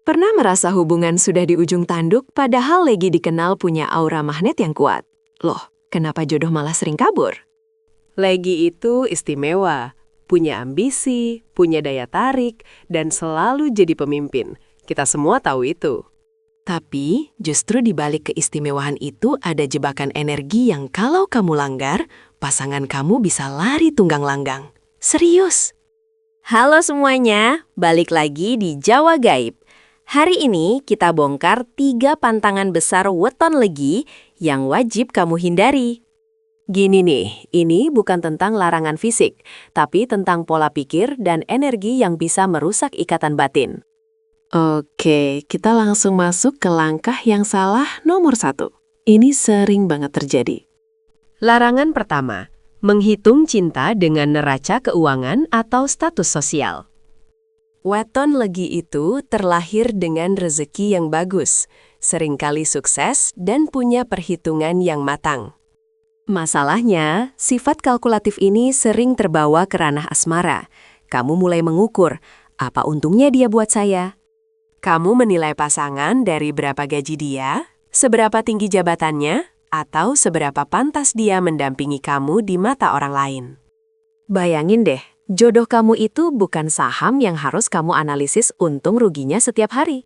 Pernah merasa hubungan sudah di ujung tanduk padahal Legi dikenal punya aura magnet yang kuat? Loh, kenapa jodoh malah sering kabur? Legi itu istimewa, punya ambisi, punya daya tarik, dan selalu jadi pemimpin. Kita semua tahu itu. Tapi, justru di balik keistimewaan itu ada jebakan energi yang kalau kamu langgar, pasangan kamu bisa lari tunggang langgang. Serius! Halo semuanya, balik lagi di Jawa Gaib. Hari ini kita bongkar 3 pantangan besar weton Legi yang wajib kamu hindari. Gini nih, ini bukan tentang larangan fisik, tapi tentang pola pikir dan energi yang bisa merusak ikatan batin. Oke, kita langsung masuk ke langkah yang salah nomor 1. Ini sering banget terjadi. Larangan pertama, menghitung cinta dengan neraca keuangan atau status sosial. Weton Legi itu terlahir dengan rezeki yang bagus, seringkali sukses dan punya perhitungan yang matang. Masalahnya, sifat kalkulatif ini sering terbawa ke ranah asmara. Kamu mulai mengukur, apa untungnya dia buat saya? Kamu menilai pasangan dari berapa gaji dia, seberapa tinggi jabatannya, atau seberapa pantas dia mendampingi kamu di mata orang lain. Bayangin deh, jodoh kamu itu bukan saham yang harus kamu analisis untung ruginya setiap hari.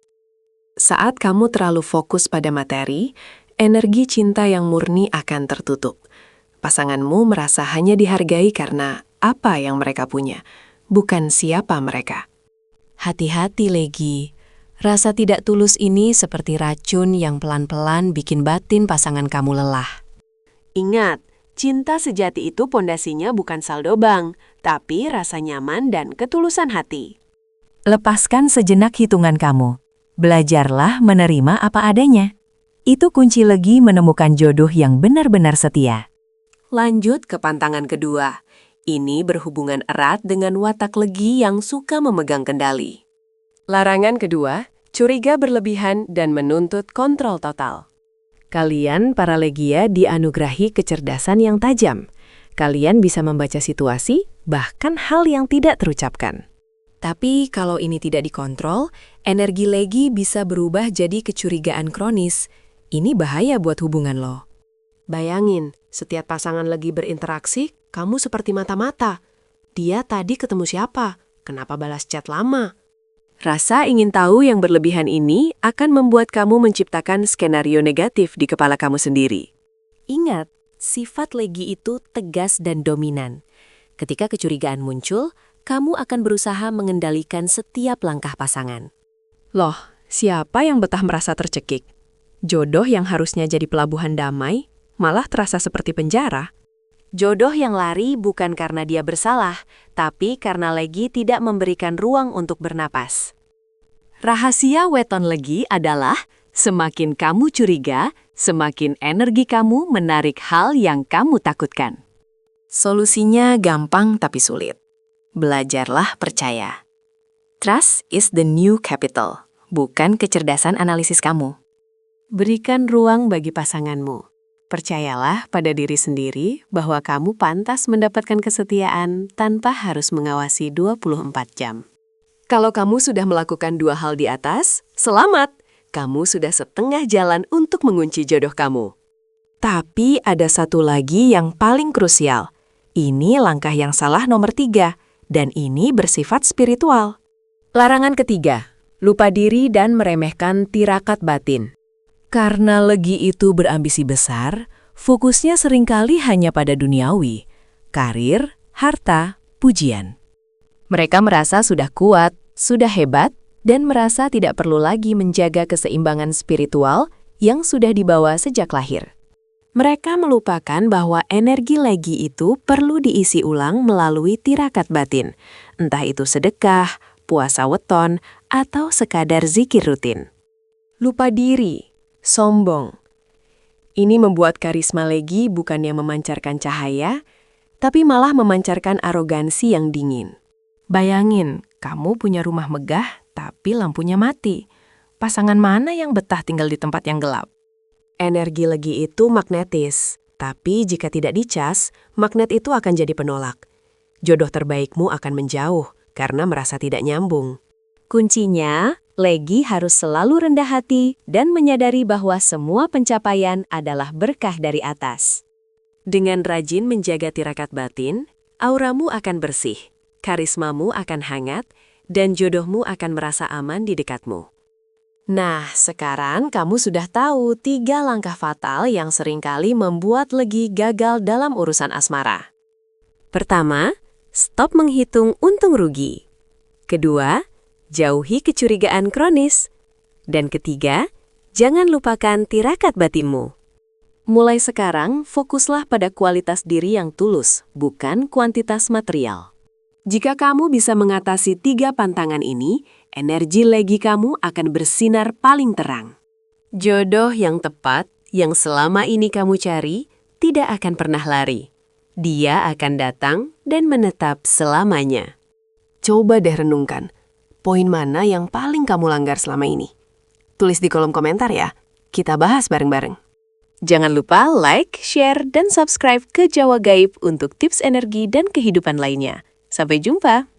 Saat kamu terlalu fokus pada materi, energi cinta yang murni akan tertutup. Pasanganmu merasa hanya dihargai karena apa yang mereka punya, bukan siapa mereka. Hati-hati, Legi. Rasa tidak tulus ini seperti racun yang pelan-pelan bikin batin pasangan kamu lelah. Ingat, cinta sejati itu pondasinya bukan saldo bank, tapi rasa nyaman dan ketulusan hati. Lepaskan sejenak hitungan kamu. Belajarlah menerima apa adanya. Itu kunci Legi menemukan jodoh yang benar-benar setia. Lanjut ke pantangan kedua. Ini berhubungan erat dengan watak Legi yang suka memegang kendali. Larangan kedua, curiga berlebihan dan menuntut kontrol total. Kalian, para Legia, dianugerahi kecerdasan yang tajam. Kalian bisa membaca situasi, bahkan hal yang tidak terucapkan. Tapi kalau ini tidak dikontrol, energi Legi bisa berubah jadi kecurigaan kronis. Ini bahaya buat hubungan lo. Bayangin, setiap pasangan Legi berinteraksi, kamu seperti mata-mata. Dia tadi ketemu siapa? Kenapa balas chat lama? Rasa ingin tahu yang berlebihan ini akan membuat kamu menciptakan skenario negatif di kepala kamu sendiri. Ingat, sifat Legi itu tegas dan dominan. Ketika kecurigaan muncul, kamu akan berusaha mengendalikan setiap langkah pasangan. Loh, siapa yang betah merasa tercekik? Jodoh yang harusnya jadi pelabuhan damai, malah terasa seperti penjara. Jodoh yang lari bukan karena dia bersalah, tapi karena Legi tidak memberikan ruang untuk bernapas. Rahasia weton Legi adalah semakin kamu curiga, semakin energi kamu menarik hal yang kamu takutkan. Solusinya gampang tapi sulit. Belajarlah percaya. Trust is the new capital, bukan kecerdasan analisis kamu. Berikan ruang bagi pasanganmu. Percayalah pada diri sendiri bahwa kamu pantas mendapatkan kesetiaan tanpa harus mengawasi 24 jam. Kalau kamu sudah melakukan 2 hal di atas, selamat! Kamu sudah setengah jalan untuk mengunci jodoh kamu. Tapi ada satu lagi yang paling krusial. Ini langkah yang salah nomor 3, dan ini bersifat spiritual. Larangan ketiga, lupa diri dan meremehkan tirakat batin. Karena Legi itu berambisi besar, fokusnya seringkali hanya pada duniawi, karir, harta, pujian. Mereka merasa sudah kuat, sudah hebat, dan merasa tidak perlu lagi menjaga keseimbangan spiritual yang sudah dibawa sejak lahir. Mereka melupakan bahwa energi Legi itu perlu diisi ulang melalui tirakat batin, entah itu sedekah, puasa weton, atau sekadar zikir rutin. Lupa diri, sombong. Ini membuat karisma Legi bukannya memancarkan cahaya, tapi malah memancarkan arogansi yang dingin. Bayangin, kamu punya rumah megah, tapi lampunya mati. Pasangan mana yang betah tinggal di tempat yang gelap? Energi Legi itu magnetis, tapi jika tidak dicas, magnet itu akan jadi penolak. Jodoh terbaikmu akan menjauh karena merasa tidak nyambung. Kuncinya, Legi harus selalu rendah hati dan menyadari bahwa semua pencapaian adalah berkah dari atas. Dengan rajin menjaga tirakat batin, auramu akan bersih, karismamu akan hangat, dan jodohmu akan merasa aman di dekatmu. Nah, sekarang kamu sudah tahu 3 langkah fatal yang seringkali membuat Legi gagal dalam urusan asmara. Pertama, stop menghitung untung rugi. Kedua, jauhi kecurigaan kronis. Dan ketiga, jangan lupakan tirakat batinmu. Mulai sekarang, fokuslah pada kualitas diri yang tulus, bukan kuantitas material. Jika kamu bisa mengatasi 3 pantangan ini, energi Legi kamu akan bersinar paling terang. Jodoh yang tepat, yang selama ini kamu cari, tidak akan pernah lari. Dia akan datang dan menetap selamanya. Coba deh renungkan, poin mana yang paling kamu langgar selama ini? Tulis di kolom komentar ya, kita bahas bareng-bareng. Jangan lupa like, share, dan subscribe ke Jawa Gaib untuk tips energi dan kehidupan lainnya. Sampai jumpa!